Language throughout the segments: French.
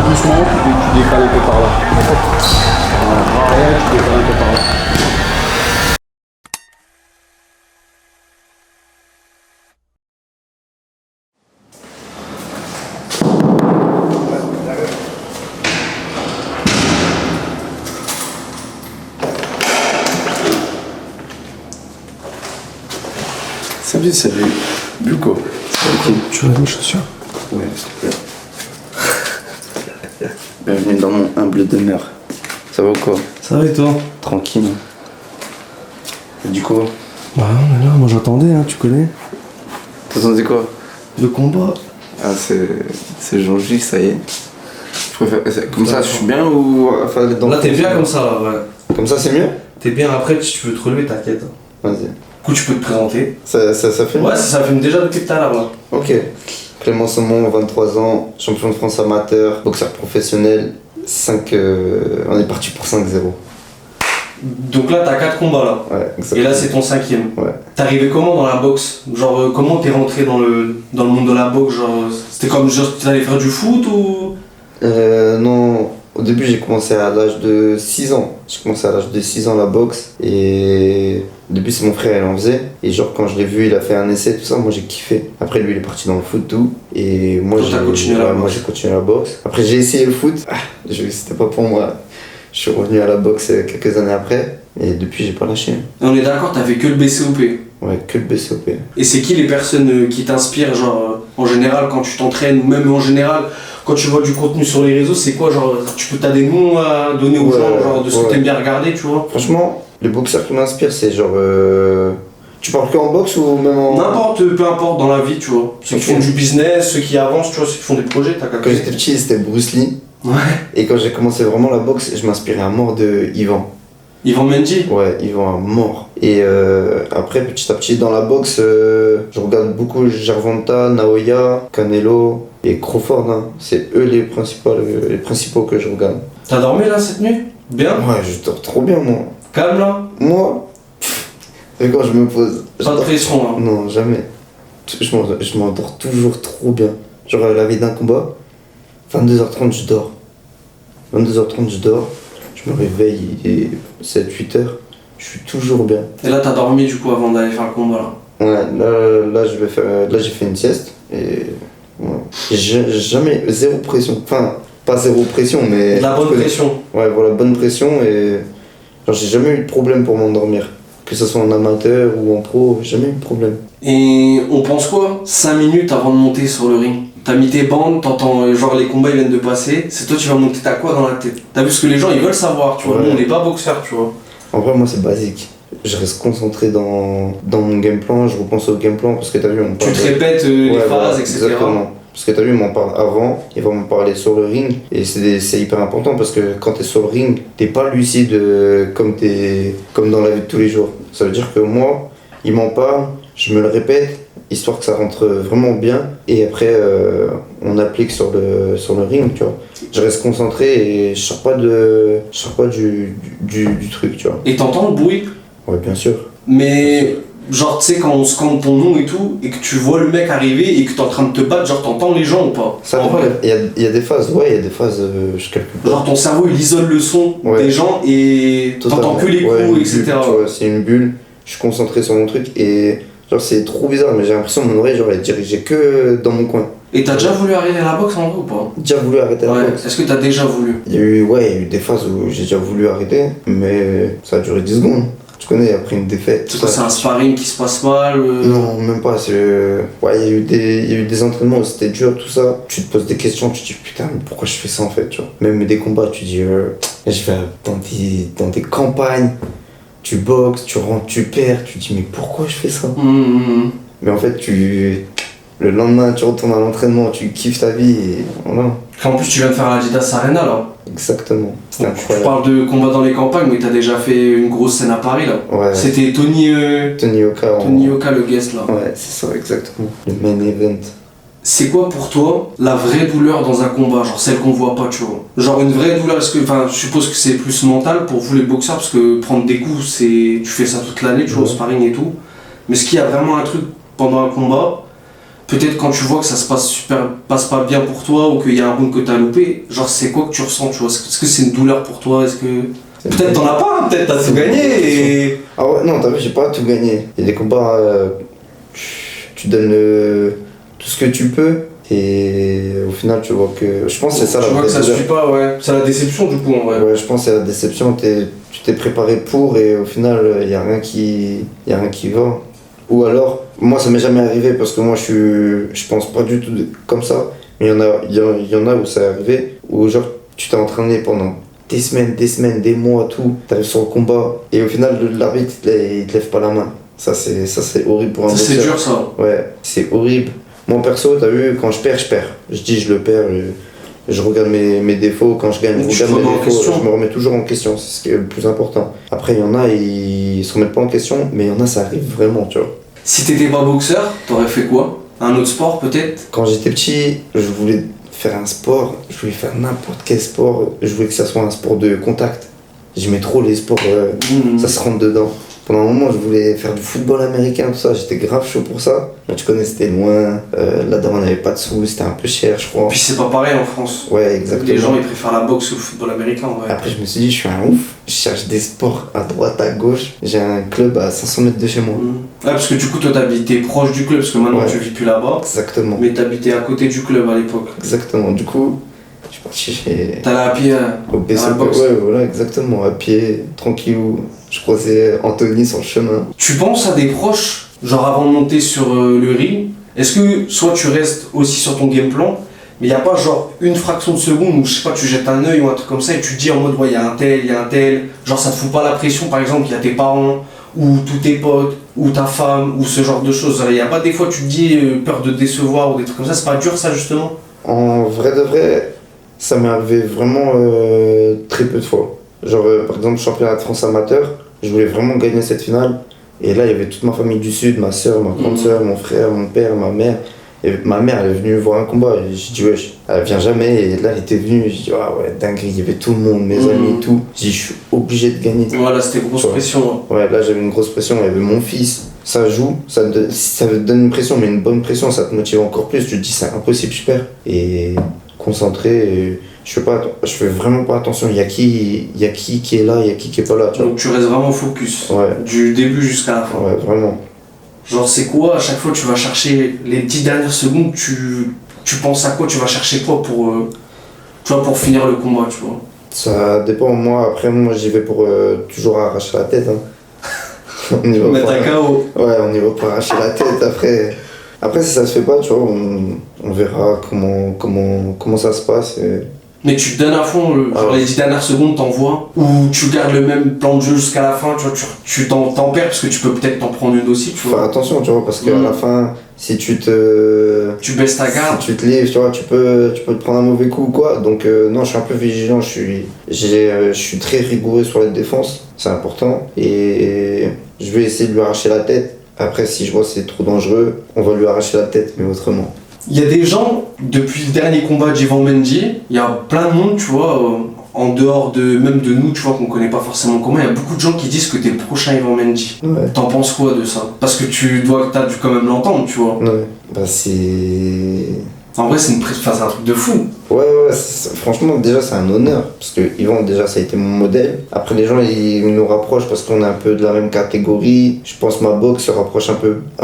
doucement, tu décales un peu par là. Voilà, arrière, tu décales un peu par là. Salut, Buko. Tu veux mes chaussures? Ouais, s'il te plaît. Bienvenue dans mon humble demeure. Ça va ou quoi? Ça va et toi? Tranquille. Et du coup? Bah on est là, moi j'attendais, hein, tu connais. T'attendais quoi? Le combat. Ah c'est Jean-J, ça y est. Je préfère, comme ça je suis bien ou... Enfin, Là t'es bien comme ça, là, ouais. Comme ça c'est mieux? T'es bien, après si tu veux te relever, t'inquiète. Vas-y. Du coup tu peux te présenter. Ça filme? Ouais, ça filme déjà depuis tout à l'heure là. Ok. Clément Saumon, 23 ans, champion de France amateur, boxeur professionnel. On est parti pour 5-0. Donc là t'as 4 combats là. Ouais, exactement. Et là c'est ton 5e. Ouais. T'es arrivé comment dans la boxe? Genre comment t'es rentré dans le monde de la boxe? Genre c'était comme genre t'allais faire du foot ou? Non, au début j'ai commencé à l'âge de 6 ans. J'ai commencé à l'âge de 6 ans la boxe et au début c'est mon frère il en faisait et genre quand je l'ai vu il a fait un essai tout ça, moi j'ai kiffé. Après lui il est parti dans le foot tout et moi j'ai continué la boxe. Après j'ai essayé le foot, c'était pas pour moi. Je suis revenu à la boxe quelques années après et depuis j'ai pas lâché. Et on est d'accord, t'as fait que le BCOP? Ouais, que le BCOP. Et c'est qui les personnes qui t'inspirent, genre en général quand tu t'entraînes, ou même en général quand tu vois du contenu sur les réseaux, c'est quoi, genre t'as des noms à donner aux gens, genre de ce que t'aimes bien regarder, tu vois? Franchement, les boxeurs qui m'inspirent c'est genre... Tu parles que en boxe ou même en... N'importe, peu importe dans la vie, tu vois. Ceux qui font du business, ceux qui avancent, tu vois, ceux qui font des projets, t'as qu'à... Quand j'étais petit c'était Bruce Lee. Ouais. Et quand j'ai commencé vraiment la boxe, je m'inspirais à mort de Ivan. Ivan Mendy? Ouais, Ivan à mort. Et après, petit à petit, dans la boxe, je regarde beaucoup Gervonta, Naoya, Canelo et Crawford. Hein. C'est eux les principaux que je regarde. T'as dormi là cette nuit? Bien? Ouais, je dors trop bien, moi. Calme là? Moi, et quand je me pose... Pas de pression hein? Non, jamais. Je m'endors toujours trop bien. Genre, la veille d'un combat, 22h30, je dors. 22h30, je dors. Je me réveille, il est 7-8 heures. Je suis toujours bien. Et là t'as dormi du coup avant d'aller faire le combat là? Ouais, là j'ai fait une sieste et ouais. J'ai jamais zéro pression. Enfin, pas zéro pression, mais. De la bonne pression. Ouais, voilà, bonne pression et genre j'ai jamais eu de problème pour m'endormir. Que ce soit en amateur ou en pro, j'ai jamais eu de problème. Et on pense quoi 5 minutes avant de monter sur le ring? T'as mis tes bandes, t'entends genre les combats ils viennent de passer, c'est toi tu vas monter, t'as quoi dans la tête? T'as vu ce que les gens ils veulent savoir, tu vois, nous on n'est pas boxeurs, tu vois. En vrai moi c'est basique. Je reste concentré dans mon game plan, je repense au game plan parce que t'as vu on parle... Tu te répètes les phases, voilà, etc. Exactement. Parce que t'as vu, on m'en parle avant, il va m'en parler sur le ring, et c'est hyper important parce que quand t'es sur le ring, t'es pas lucide comme dans la vie de tous les jours. Ça veut dire que moi, il m'en parle, je me le répète, histoire que ça rentre vraiment bien, et après on applique sur le ring, tu vois. Je reste concentré et je sors pas du truc, tu vois. Et t'entends le bruit? Ouais, bien sûr. Mais genre tu sais quand on scande ton nom et tout, et que tu vois le mec arriver et que t'es en train de te battre, genre t'entends les gens ou pas? Ça dépend, il y a des phases, je calcule pas. Genre ton cerveau il isole le son des gens et t'entends que les coups, etc. C'est une bulle, je suis concentré sur mon truc et genre c'est trop bizarre, mais j'ai l'impression que mon oreille genre elle est dirigée que dans mon coin. Et t'as déjà voulu arrêter la boxe en vrai ou pas? Déjà voulu arrêter la boxe? Est-ce que t'as déjà voulu? Il y a eu des phases où j'ai déjà voulu arrêter, mais ça a duré 10 secondes. Tu connais, après une défaite. C'est un sparring qui se passe mal? Non, même pas. Ouais, il y a eu des entraînements où c'était dur, tout ça. Tu te poses des questions, tu te dis putain, mais pourquoi je fais ça en fait, tu vois. Même des combats, tu te dis, je vais dans des campagnes, tu boxes, tu rentres, tu perds, tu te dis, mais pourquoi je fais ça? Mais en fait, le lendemain, tu retournes à l'entraînement, tu kiffes ta vie et voilà. En plus, tu viens de faire l'Adidas Arena là. Exactement. C'était incroyable. Tu parles de combat dans les campagnes, mais t'as déjà fait une grosse scène à Paris là. Ouais. C'était Tony Oka le guest là. Ouais, c'est ça, exactement. Le main event. C'est quoi pour toi la vraie douleur dans un combat, genre celle qu'on voit pas, tu vois? Genre une vraie douleur, je suppose que c'est plus mental pour vous les boxeurs, parce que prendre des coups, tu fais ça toute l'année, tu vois, au sparring et tout. Mais est-ce qu'il y a vraiment un truc pendant un combat peut-être quand tu vois que ça passe pas bien pour toi ou qu'il y a un round que t'as loupé, genre c'est quoi que tu ressens, tu vois? Est-ce que c'est une douleur pour toi? Est-ce que... Peut-être t'en as pas, hein, peut-être t'as tout gagné et... Ah ouais, non, t'as vu, j'ai pas tout gagné. Il y a des combats, tu donnes tout ce que tu peux et au final tu vois que... Je pense que c'est ça la Tu vois que ça suffit pas, ouais. C'est la déception du coup en vrai. Ouais, je pense que c'est la déception, tu t'es préparé pour et au final il y a rien qui va. Ou alors, moi ça m'est jamais arrivé parce que moi je pense pas du tout comme ça, mais il y en a où ça est arrivé, où genre tu t'es entraîné pendant des semaines, des mois, tout, t'arrives sur le combat et au final l'arbitre il te lève pas la main. Ça c'est horrible pour un boxeur. C'est dur ça. Ouais, c'est horrible. Moi perso, t'as vu, quand je perds, je perds. Je dis je le perds, je regarde mes défauts, quand je gagne, je regarde mes défauts, je me remets toujours en question, c'est ce qui est le plus important. Après il y en a, ils se remettent pas en question, mais il y en a ça arrive vraiment, tu vois. Si t'étais pas boxeur, t'aurais fait quoi? Un autre sport peut-être? Quand j'étais petit, je voulais faire un sport, je voulais faire n'importe quel sport, je voulais que ça soit un sport de contact. J'aimais trop les sports, ça se rentre dedans. Pendant un moment, je voulais faire du football américain, tout ça, j'étais grave chaud pour ça. Mais tu connais, c'était loin, là-dedans on n'avait pas de sous, c'était un peu cher, je crois. Puis c'est pas pareil en France. Ouais, exactement. Les gens ils préfèrent la boxe ou le football américain, ouais. Après, je me suis dit, je suis un ouf, je cherche des sports à droite, à gauche. J'ai un club à 500 mètres de chez moi. Ouais, parce que du coup, toi t'habitais proche du club, parce que maintenant tu vis plus là-bas. Exactement. Mais t'habitais à côté du club à l'époque. Exactement, du coup, je suis parti chez. T'allais à pied au BCP, ouais, voilà, exactement, à pied, tranquillou. Je croisais Anthony sur le chemin. Tu penses à des proches, genre avant de monter sur le ring, est-ce que soit tu restes aussi sur ton game plan, mais il n'y a pas genre une fraction de seconde où je sais pas, tu jettes un œil ou un truc comme ça et tu te dis en mode ouais, il y a un tel, genre ça te fout pas la pression, par exemple, il y a tes parents, ou tous tes potes, ou ta femme, ou ce genre de choses. Il n'y a pas des fois tu te dis peur de décevoir ou des trucs comme ça, c'est pas dur ça justement? En vrai de vrai, ça m'est arrivé vraiment très peu de fois. Genre, par exemple, championnat de France amateur, je voulais vraiment gagner cette finale. Et là, il y avait toute ma famille du Sud, ma soeur, ma grande soeur, mon frère, mon père, ma mère. Et ma mère, elle est venue voir un combat. Et j'ai dit, ouais, elle vient jamais. Et là, elle était venue. J'ai dit, ah ouais, dinguerie, il y avait tout le monde, mes amis et tout. J'ai dit, je suis obligé de gagner. Voilà, c'était grosse pression. Ouais, là, j'avais une grosse pression. Il y avait mon fils. Ça joue, ça te donne une pression, mais une bonne pression, ça te motive encore plus. Tu te dis, c'est impossible, je perds. Et concentré. Et je fais vraiment pas attention, il y a qui est là, il y a qui est pas là, tu vois. Donc tu restes vraiment focus, ouais. Du début jusqu'à la fin. Ouais, vraiment. Genre c'est quoi, à chaque fois tu vas chercher les 10 dernières secondes, tu penses à quoi, tu vas chercher quoi pour finir le combat, tu vois. Ça dépend, moi j'y vais pour toujours arracher la tête. Hein. On y va mettre un KO. Ouais, on y va pour arracher la tête, après si ça se fait pas, tu vois, on verra comment ça se passe. Mais tu te donnes à fond, genre les 10 dernières secondes t'envoies, ou tu gardes le même plan de jeu jusqu'à la fin, tu vois, tu t'en perds parce que tu peux peut-être t'en prendre une aussi, tu vois. Faire attention, tu vois, parce qu'à la fin, si tu baisses ta garde, si tu te livres, tu vois, tu peux te prendre un mauvais coup ou quoi. Donc non, je suis un peu vigilant, je suis très rigoureux sur la défense, c'est important. Et je vais essayer de lui arracher la tête. Après, si je vois que c'est trop dangereux, on va lui arracher la tête, mais autrement. Il y a des gens, depuis le dernier combat d'Ivan Mendy, il y a plein de monde, tu vois, en dehors même de nous, tu vois, qu'on connaît pas forcément comment, il y a beaucoup de gens qui disent que t'es le prochain Ivan Mendy. Ouais. T'en penses quoi de ça? Parce que t'as dû quand même l'entendre, tu vois. Ouais, bah c'est... En vrai, c'est un truc de fou. Ouais, franchement, déjà, c'est un honneur. Parce que Yvan, déjà, ça a été mon modèle. Après, les gens, ils nous rapprochent parce qu'on est un peu de la même catégorie. Je pense que ma boxe se rapproche un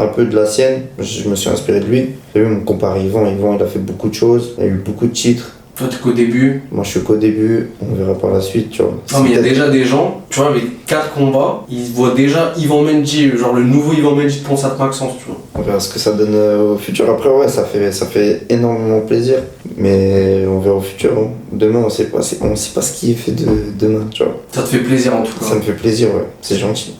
peu de la sienne. Je me suis inspiré de lui. J'ai vu, on me compare à Yvan. Yvan, il a fait beaucoup de choses. Il a eu beaucoup de titres. Toi, t'es qu'au début. Moi, je suis qu'au début. On verra par la suite, tu vois. Non, mais il y a déjà des gens, tu vois, avec 4 combats, ils voient déjà Ivan Mendy, genre le nouveau Ivan Mendy de Ponsat Maxence, tu vois. On verra ce que ça donne au futur. Après, ouais, ça fait énormément plaisir. Mais on verra au futur. Hein. Demain, on sait pas ce qui est fait de demain, tu vois. Ça te fait plaisir en tout cas. Ça me fait plaisir, ouais. C'est gentil.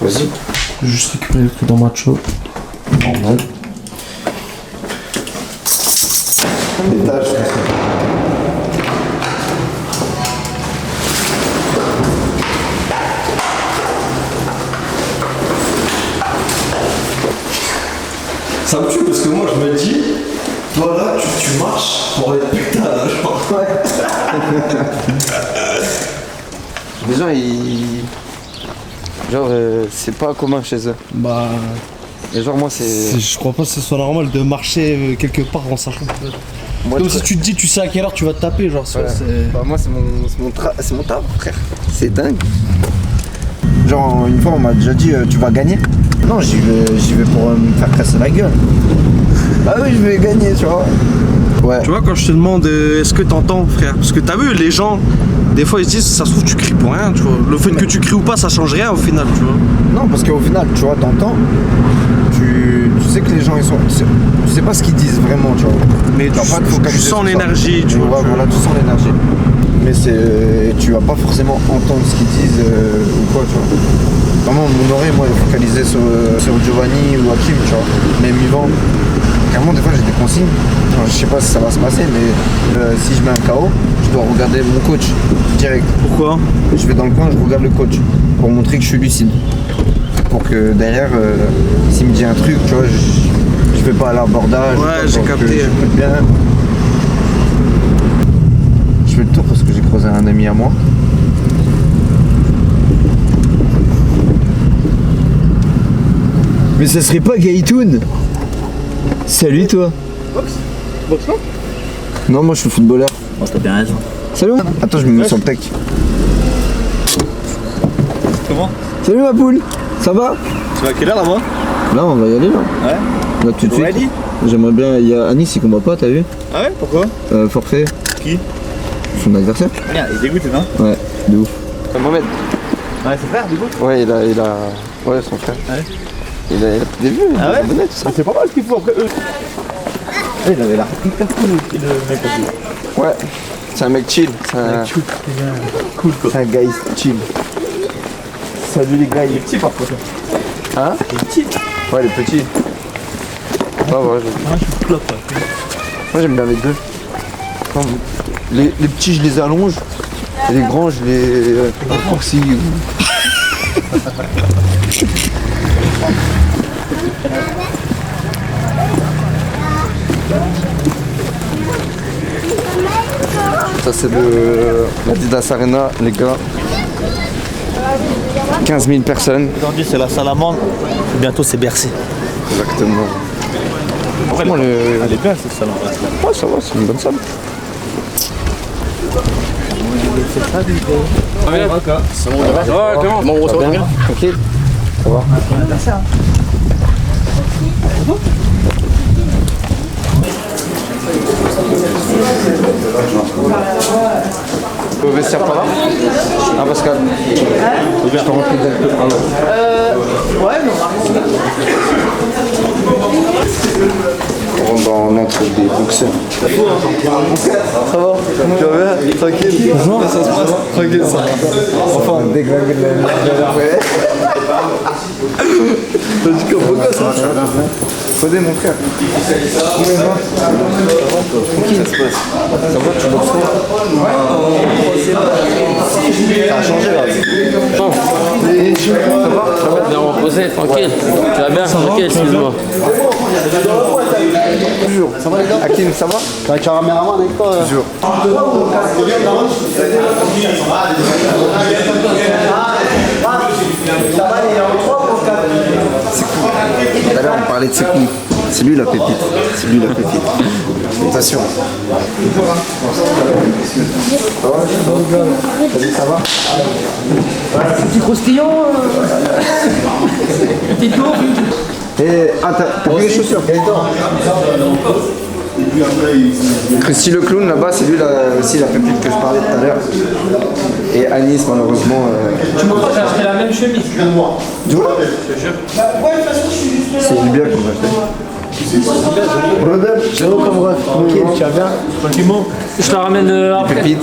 Vas-y. Je vais juste récupérer le truc dans ma show. Normal. Étage. Ça me tue parce que moi je me dis, toi là tu marches pour être putain là, genre. Les gens Genre, c'est pas commun chez eux. Bah, Et genre, moi, c'est. je crois pas que ce soit normal de marcher quelque part en sachant. Moi, Comme je- si tu te dis, tu sais à quelle heure tu vas te taper, genre, Ouais. c'est. Bah, moi, c'est mon taf, frère. C'est dingue. Genre, une fois, on m'a déjà dit tu vas gagner. Non, j'y vais pour me faire casser la gueule. Ah oui, je vais gagner, tu vois. Ouais. Tu vois, quand je te demande est-ce que t'entends, frère, parce que t'as vu, les gens, des fois ils se disent, ça se trouve, tu cries pour rien, tu vois. Le fait que tu cries ou pas, ça change rien au final, tu vois. Non, parce qu'au final, tu vois, t'entends. Tu sais que les gens, ils sont. Tu sais pas ce qu'ils disent vraiment, tu vois. Mais Tu vas pas te tu focaliser sens sur ça. l'énergie, tu Ouais, vois. voilà, tu sens l'énergie. Mais tu vas pas forcément entendre ce qu'ils disent ou quoi, tu vois. Vraiment, mon oreille, moi, est focalisée sur Giovanni ou Hakim, tu vois. Mais Mivan, carrément, des fois, j'ai des consignes. Enfin, je sais pas si ça va se passer, mais si je mets un KO, je dois regarder mon coach direct. Pourquoi? Je vais dans le coin, je regarde le coach pour montrer que je suis lucide. Pour que derrière, s'il me dit un truc, tu vois, je vais pas à l'abordage. Ouais, tu vois, j'ai pour que capté. j'écoute bien. Je fais le tour parce que j'ai croisé un ami à moi. Mais ça serait pas Gaïtoun? Salut toi. Boxe non, moi je suis footballeur. Bon, t'as bien raison. Salut. Attends, je me mets sur le tech. Comment? Salut ma poule. Ça va? Tu vas à quelle heure là-bas? Là, on va y aller là. Ouais. Là tout de suite. Ready? J'aimerais bien. Il y a Anis, il combat pas, t'as vu? Ah ouais? Pourquoi? Forfait. Qui? Son adversaire? Bien, il est dégoûté, non? Ouais, de ouf. Mohamed. Ouais, c'est frère du coup? Ouais, il a. Ouais, son frère. Ouais. Il a des vues, Ah ouais? des abonnés, tout ça. C'est pas mal ce qu'il faut après eux. Il avait l'air hyper cool, le mec aussi. Ouais, c'est un mec chill. Cool quoi. C'est un gars chill. Salut les gars. Il est petit par contre. Hein? Il est petit. Ouais, les petits. Ah ouais, Ah, je suis clope. moi j'aime bien les deux. Comme les petits, je les allonge. Et les grands, je les raccourcis. Ça c'est l'Adidas Arena, les gars. 15 000 personnes. Aujourd'hui c'est la salamandre. Et bientôt c'est Bercy. Exactement. Franchement, Elle est bien cette salamandre. ouais, ça va, c'est une bonne salle. Tranquille. Ça va. Au vestiaire par là? Ah Pascal. Je peux rentrer directement. On rentre dans l'entre des boxeurs. Ça va? Tu vas bien? Tranquille? Bonjour. Ça se passe? Tranquille, ça va. Enfin, déglinguer de la ouais. T'as dit quoi? Pourquoi ça? Fodé, mon frère. Tranquille, ça se passe. Ça va, tu boxes trop? Ça a changé là. Bon, Ça va? bien reposé, tranquille. Tu vas bien? Tranquille, excuse-moi. Toujours. Ça va les gars? Hakim, ça va? Tu as un caméraman avec toi? Toujours. Tout à l'heure, on parlait de ses coups. C'est lui la pépite. C'est lui la pépite. Attention. Ça va? Petit croustillant. Petite tour. Et t'as vu les chaussures? Christy le clown là-bas, c'est lui aussi la pépite que je parlais tout à l'heure. Et Anis, malheureusement. Tu m'as pas acheté la même chemise. Tu vois? C'est du bien qu'on va acheter. Tranquille, tu vas bien? Je te la ramène après. Pépite.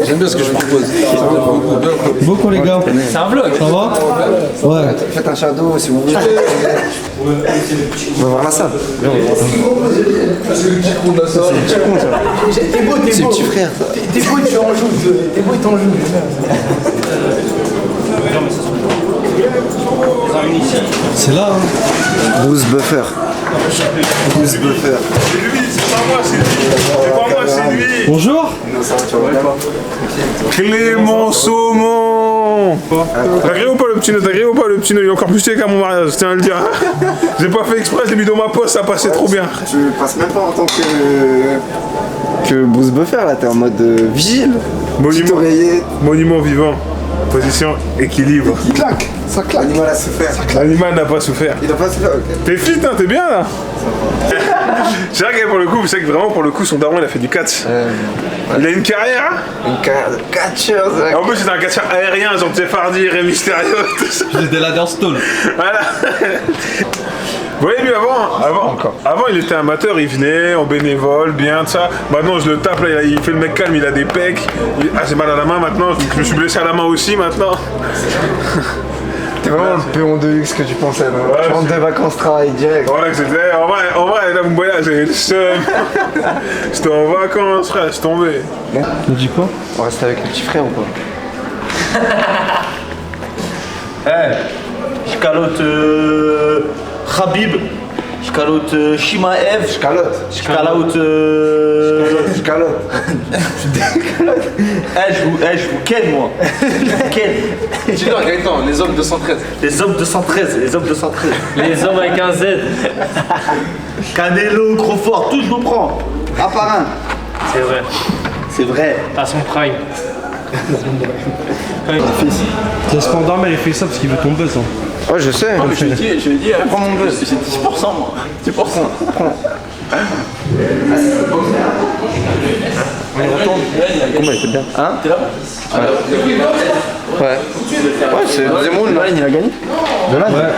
J'aime bien ce que je propose. Beaucoup les gars. C'est un vlog. Ça va? Ouais. Faites un shadow si vous voulez. On va voir la salle. Viens, on va voir la salle. C'est le petit con de la salle. C'est le petit con ça. T'es beau, C'est le petit frère ça. T'es beau, tu en joues. T'es beau, t'en joues. C'est là, hein. Bruce Buffer. Bruce Buffer. Bonjour. Clément Saumon. non. T'as grillé ou pas le petit nœud? T'as grillé ou pas le petit nœud? Il est encore plus stylé qu'à mon mariage, je tiens à le dire. J'ai pas fait exprès, je l'ai mis dans ma poche, ça passait trop bien. Tu passes même pas en tant que Bruce Buffer là, t'es en mode vigile. Petite oreillette. Monument vivant. Position équilibre. Il claque, ça claque. L'animal a souffert. L'animal n'a pas souffert. Il a pas souffert, ok. T'es fit, hein, t'es bien là. C'est vrai que pour le coup, c'est que vraiment pour le coup, son daron il a fait du catch. Il a une carrière. Hein. Une carrière de catcheur. En plus, c'est un catcheur aérien, genre Jeff Hardy, Rey Mysterio. J'étais là dans Stone. Voilà. Vous voyez, lui avant il était amateur, il venait en bénévole, bien de ça. Maintenant je le tape, là, il fait le mec calme, il a des pecs. Ah, j'ai mal à la main maintenant, je me suis blessé à la main aussi maintenant. T'es vraiment le péon de luxe que tu pensais, non? Ouais, tu rentres des vacances, travail direct. Voilà, c'était. En vrai, là vous me voyez, là, j'ai le seum. J'étais en vacances, frère, je suis tombé. Tu dis quoi? On reste avec le petit frère ou pas? Je calote Khabib, je calote Shimaev, Je calote. je calote. Je calote. Je vous ken moi. Je vous ken. Dis-leur, Gaëtan, les hommes 213. Les hommes 213, les hommes 213. Les hommes avec un Z. Canelo, Crawford, tout je vous prends. Un par un. C'est vrai. C'est vrai. À son prime. C'est Spandam, il fait ça parce qu'il veut ton buzz. Hein. Ouais, je sais. Je lui ai dit, prends mon buzz. J'ai 10% moi. 10%. Prends. Combat était bien. Hein? T'es là? Ouais. Ouais, c'est le deuxième round. Dolan, il a gagné? Dolan? Ouais.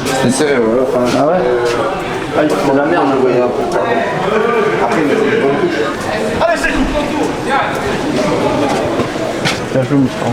C'était sérieux, ouais. Enfin, ah ouais? Ah, il faut de la merde, je voyais après, il a fait une bonne touche. Allez, c'est tout. Bien joué, Moustapha.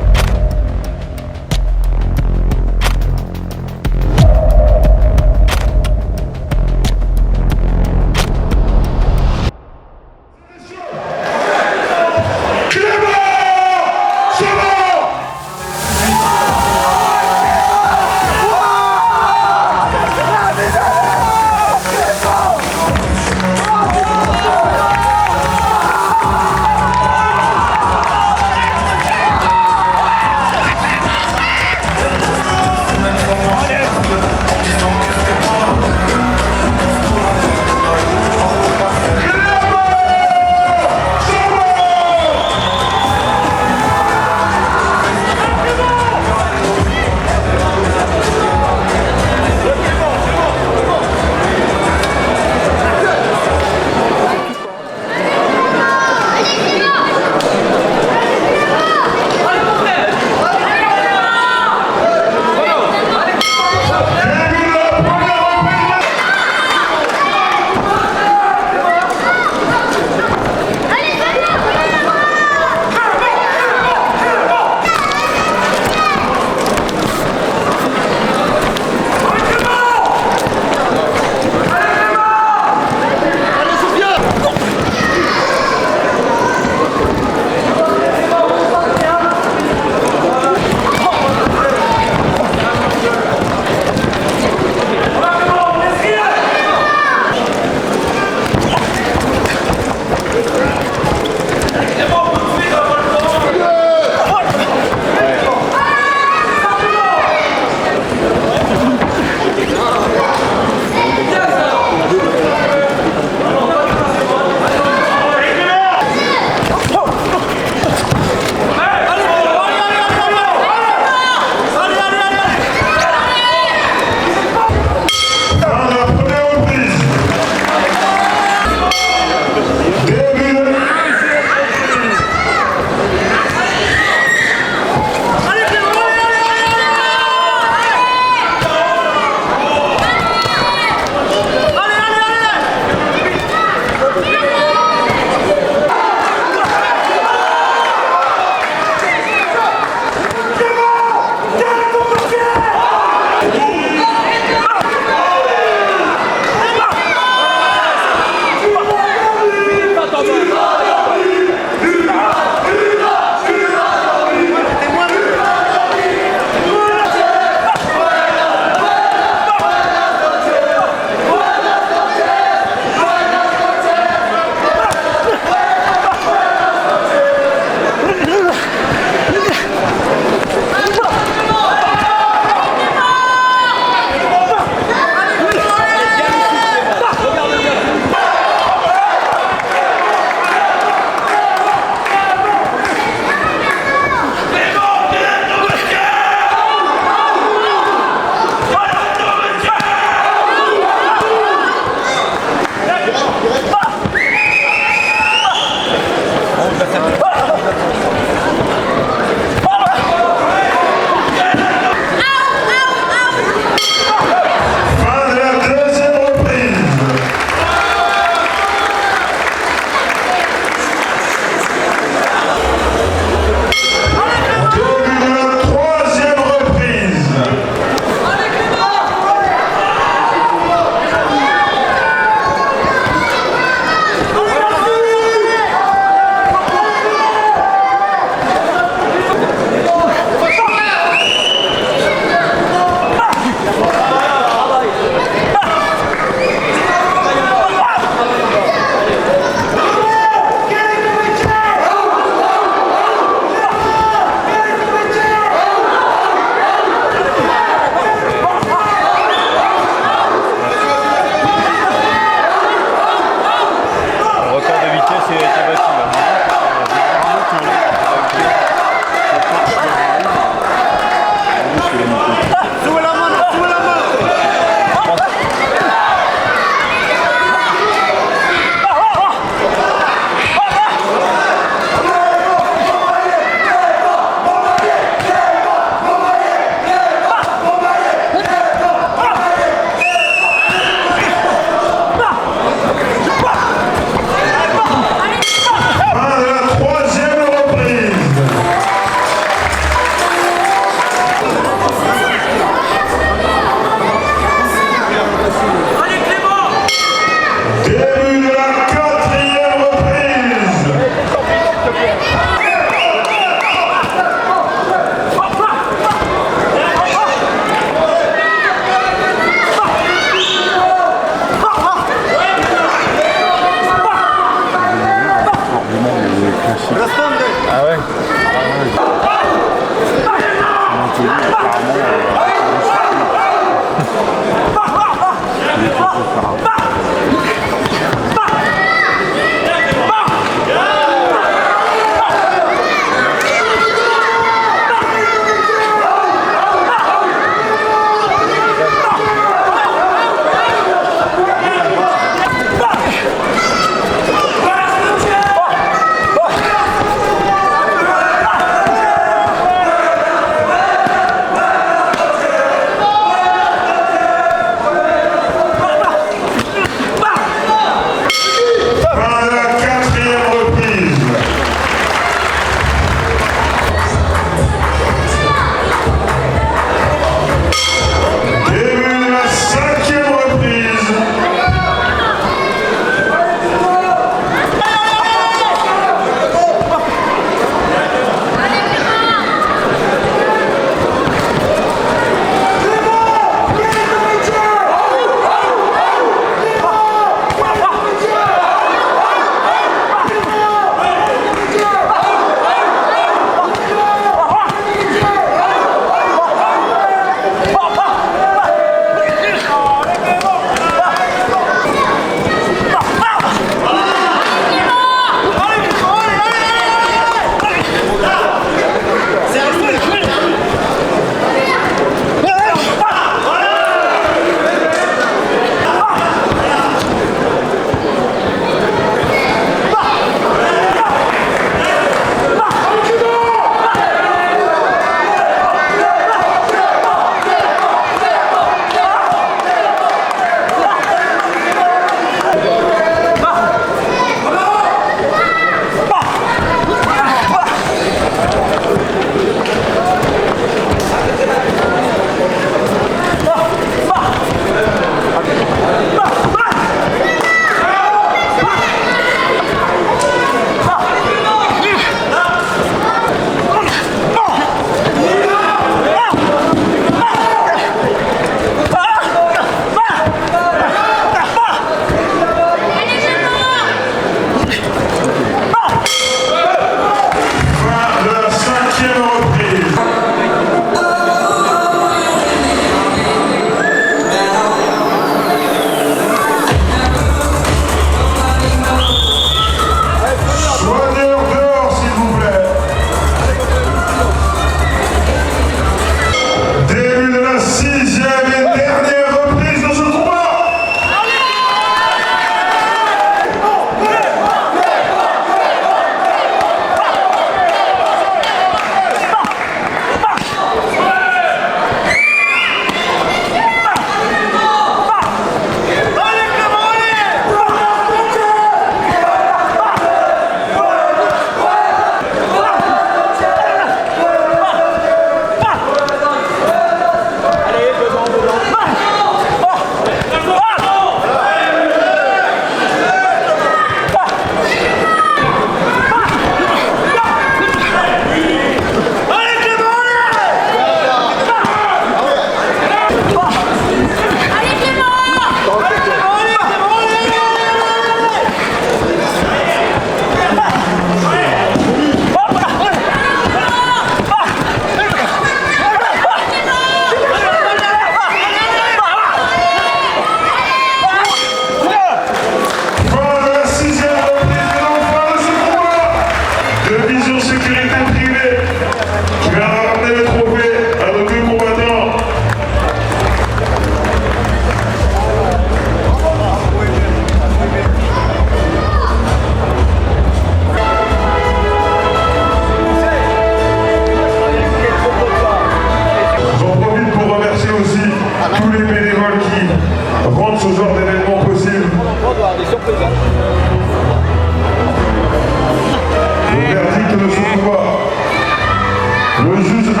juge 1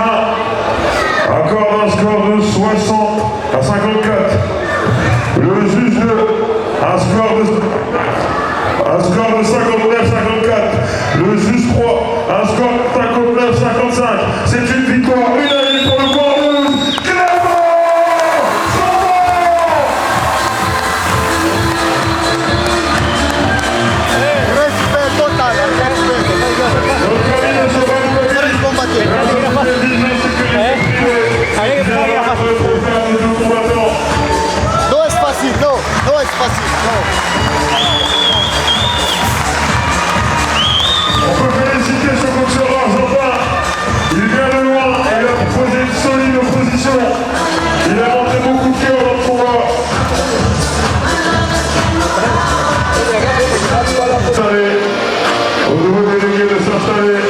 accorde un score de 60 à 54. Le juge 2, un score de 59-54. Le juge 3, un score de 59-55. C'est une victoire unanime pour le camp rouge. Clément Respect total, No es fácil, no es fácil, no. On peut féliciter ce boxeur argentin. Il vient de loin, il a proposé une solide opposition. Il a montré beaucoup de cœur dans le combat. Au nouveau délégué de s'installer.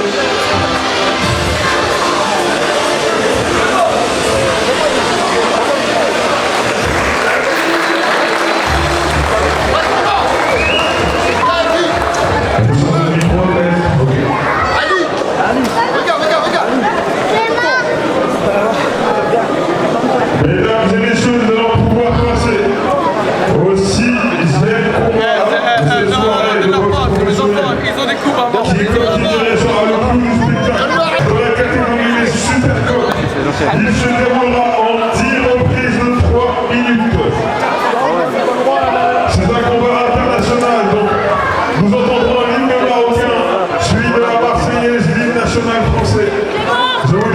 Mesdames et messieurs, nous allons pouvoir passer au 6e combat de cette soirée de boxe professionnelle qui continuera le coup du spectacle dans la catégorie des supercoques. Il se déroulera en 10 reprises de 3 minutes. C'est un combat international, donc nous entendrons l'hymne marocain, suivi de la Marseillaise, l'hymne national français. Je vous